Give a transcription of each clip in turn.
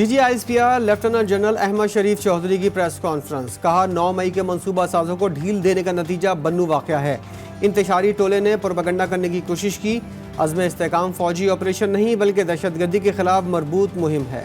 D G I S P R lieutenant general Ahmed Sharif Chaudhry کی press conference, کہا 9 مئی کے منصوبہ سازوں کو ڈھیل دینے کا نتیجہ بنو واقعہ ہے۔ انتشاری ٹولے نے پروپیگنڈا کرنے کی کوشش کی۔ عزم استحکام فوجی آپریشن نہیں بلکہ دہشت گردی کے خلاف مربوط مہم ہے۔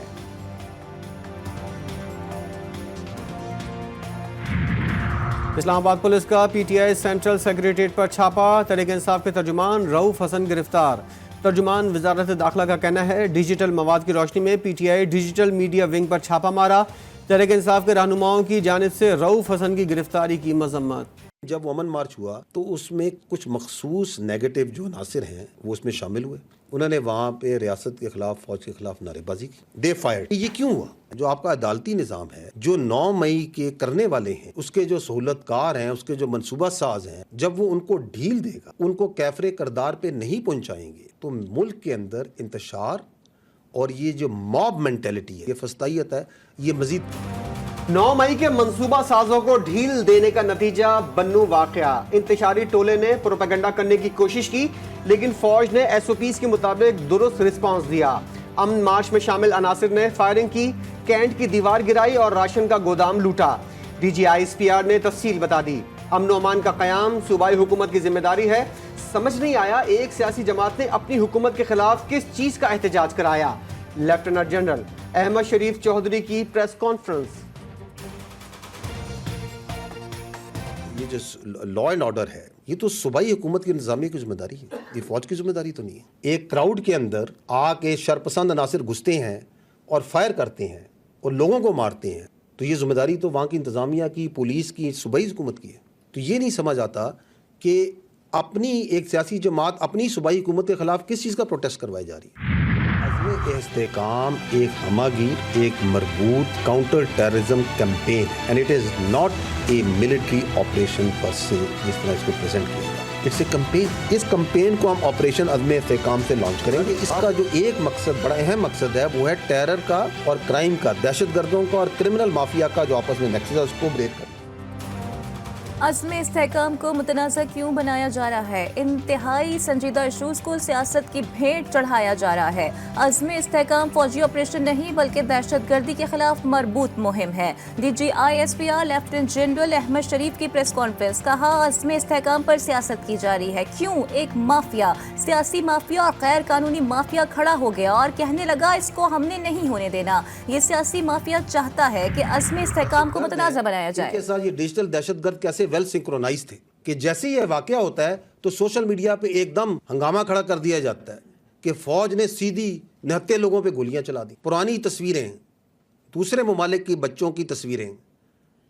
اسلام آباد پولیس کا P T I central secretariat پر چھاپا، تحریک انصاف کے ترجمان رؤف حسن گرفتار۔ ترجمان وزارت داخلہ کا کہنا ہے ڈیجیٹل مواد کی روشنی میں P T I digital media wing پر چھاپا مارا۔ تحریک انصاف کے رہنماؤں کی جانب سے رؤف حسن کی گرفتاری کی مذمت۔ جب وومن مارچ ہوا تو اس میں کچھ مخصوص نیگیٹو جو عناصر ہیں وہ اس میں شامل ہوئے۔ انہوں نے وہاں پہ ریاست کے خلاف، فوج کے خلاف نعرے بازی کی۔ دے فائرڈ۔ یہ کیوں ہوا؟ جو آپ کا عدالتی نظام ہے، جو 9 مئی کے کرنے والے ہیں، اس کے جو سہولت کار ہیں، اس کے جو منصوبہ ساز ہیں، جب وہ ان کو ڈھیل دے گا، ان کو کیفر کردار پہ نہیں پہنچائیں گے تو ملک کے اندر انتشار اور یہ جو موب مینٹیلٹی ہے، یہ فسطائیت ہے، یہ مزید 9 مئی کے منصوبہ سازوں کو ڈھیل دینے کا نتیجہ بنو واقعہ۔ انتشاری ٹولے نے پروپیگنڈا کرنے کی کوشش کی لیکن فوج نے ایس او پیز کے مطابق درست رسپانس دیا۔ امن مارچ میں شامل عناصر نے فائرنگ کی، کینٹ کی دیوار گرائی اور راشن کا گودام لوٹا۔ D G I S P R نے تفصیل بتا دی۔ امن و امان کا قیام صوبائی حکومت کی ذمہ داری ہے۔ سمجھ نہیں آیا ایک سیاسی جماعت نے اپنی حکومت کے خلاف کس چیز کا احتجاج کرایا۔ لیفٹیننٹ جنرل احمد شریف چودھری کی پریس کانفرنس۔ یہ جو لا اینڈ آرڈر ہے، یہ تو صوبائی حکومت کی انتظامیہ کی ذمہ داری ہے، یہ فوج کی ذمہ داری تو نہیں ہے۔ ایک کراؤڈ کے اندر آ کے شرپسند عناصر گھستے ہیں اور فائر کرتے ہیں اور لوگوں کو مارتے ہیں، تو یہ ذمہ داری تو وہاں کی انتظامیہ کی، پولیس کی، صوبائی حکومت کی ہے۔ تو یہ نہیں سمجھ آتا کہ اپنی ایک سیاسی جماعت اپنی صوبائی حکومت کے خلاف کس چیز کا پروٹیسٹ کروائی جا رہی ہے۔ عزم استحکام ایک ہماگیر، ایک مربوط counter terrorism campaign, and it is not a military operation پر سے، جس طرح اس کو پریزنٹ کیا گیا۔ It's a campaign. اس کیمپین کو ہم آپریشن عزم استحکام سے لانچ کریں گے۔ اس کا جو ایک مقصد، بڑا اہم مقصد ہے، وہ ہے ٹیرر کا اور کرائم کا، دہشت گردوں کا اور کرمنل مافیا کا جو آپس میں نیکسس ہے، اس کو بریک کریں۔ عزم استحکام کو متنازع کیوں بنایا جا رہا ہے؟ انتہائی سنجیدہ ایشوز کو سیاست کی بھیٹ چڑھایا جا رہا ہے۔ عزم استحکام فوجی آپریشن نہیں بلکہ دہشت گردی کے خلاف مربوط مہم ہے۔ D G I S P R lieutenant general Ahmed Sharif کی پریس کانفرنس، کہا عزم استحکام پر سیاست کی جا رہی ہے۔ کیوں؟ ایک مافیا، سیاسی مافیا اور غیر قانونی مافیا کھڑا ہو گیا اور کہنے لگا اس کو ہم نے نہیں ہونے دینا۔ یہ سیاسی مافیا چاہتا ہے کہ عزم استحکام کو متنازع بنایا جائے۔ ان کے ساتھ یہ ڈیجیٹل دہشت گرد کیسے ویل سنکرونائز تھے کہ جیسے یہ واقعہ ہوتا ہے تو سوشل میڈیا پہ ایک دم ہنگامہ کھڑا کر دیا جاتا ہے کہ فوج نے سیدھی نہتے لوگوں پہ گولیاں چلا دی۔ پرانی تصویریں، دوسرے ممالک کی بچوں کی تصویریں،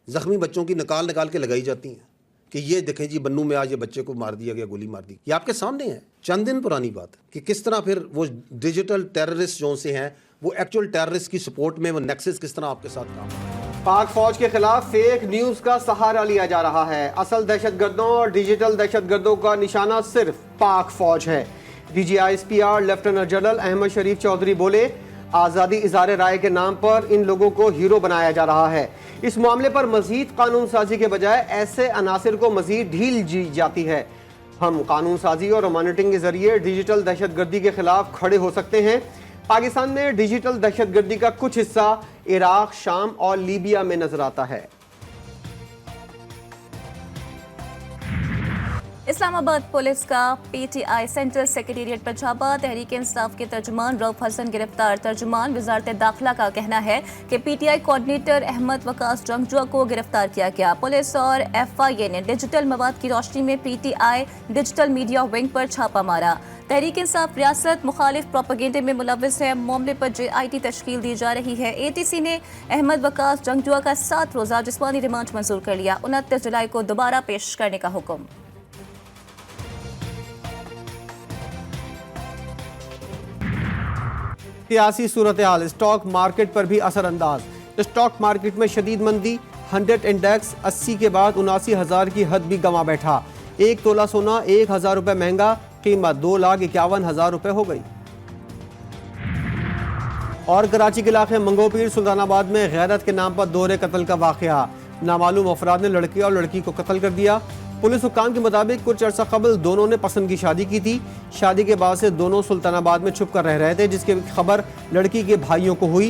زخمی بچوں کی نکال کے لگائی جاتی ہیں کہ یہ دیکھیں جی بنو میں آج یہ بچے کو مار دیا گیا، گولی مار دی۔ یہ آپ کے سامنے ہے، چند دن پرانی بات ہے کہ کس طرح پھر وہ ڈیجیٹل ٹیررسٹ جو سے ہیں وہ ایکچوئل ٹیررسٹ کی سپورٹ میں وہ نیکسس کس طرح آپ کے ساتھ کام کرتے ہیں۔ پاک فوج کے خلاف فیک نیوز کا سہارا لیا جا رہا ہے۔ اصل دہشت گردوں اور ڈیجیٹل دہشت گردوں کا نشانہ صرف پاک فوج ہے۔ D G I S P R lieutenant general Ahmed Sharif Chaudhry بولے آزادی اظہار رائے کے نام پر ان لوگوں کو ہیرو بنایا جا رہا ہے۔ اس معاملے پر مزید قانون سازی کے بجائے ایسے عناصر کو مزید ڈھیل دی جاتی ہے۔ ہم قانون سازی اور مانیٹرنگ کے ذریعے ڈیجیٹل دہشت گردی کے خلاف کھڑے ہو سکتے ہیں۔ پاکستان میں ڈیجیٹل دہشت گردی کا کچھ حصہ عراق، شام اور لیبیا میں نظر آتا ہے۔ اسلام آباد پولیس کا P T I central secretariat پر چھاپا، تحریک انصاف کے ترجمان رؤف حسن گرفتار۔ ترجمان وزارت داخلہ کا کہنا ہے کہ P T I coordinator Ahmad Waqas Janjua کو گرفتار کیا گیا۔ پولیس اور ایف آئی اے نے ڈیجیٹل مواد کی روشنی میں P T I digital media wing پر چھاپا مارا۔ تحریک انصاف ریاست مخالف پروپیگنڈے میں ملوث ہے، معاملے پر جے آئی ٹی تشکیل دی جا رہی ہے۔ اے ٹی سی نے احمد وقاص جنگجو کا 7 روزہ جسمانی ریمانڈ منظور کر لیا۔ 29 جولائی کو دوبارہ پیش کرنے کا حکم۔ سیاسی صورتحال اسٹاک مارکیٹ پر بھی اثر انداز۔ اسٹاک مارکیٹ میں شدید مندی، 100 انڈیکس 80 کے بعد 79,000 کی حد بھی گنوا بیٹھا۔ 1 تولہ سونا 1,000 روپے مہنگا، قیمت 2,51,000 روپے ہو گئی۔ اور کراچی کے علاقے منگو پیر سلطان آباد میں غیرت کے نام پر دوہرے قتل کا واقعہ، نامعلوم افراد نے لڑکے اور لڑکی کو قتل کر دیا۔ پولیس حکام کے مطابق کچھ عرصہ قبل دونوں نے پسند کی شادی کی تھی۔ شادی کے بعد سے دونوں سلطان آباد میں چھپ کر رہ رہے تھے، جس کی خبر لڑکی کے بھائیوں کو ہوئی۔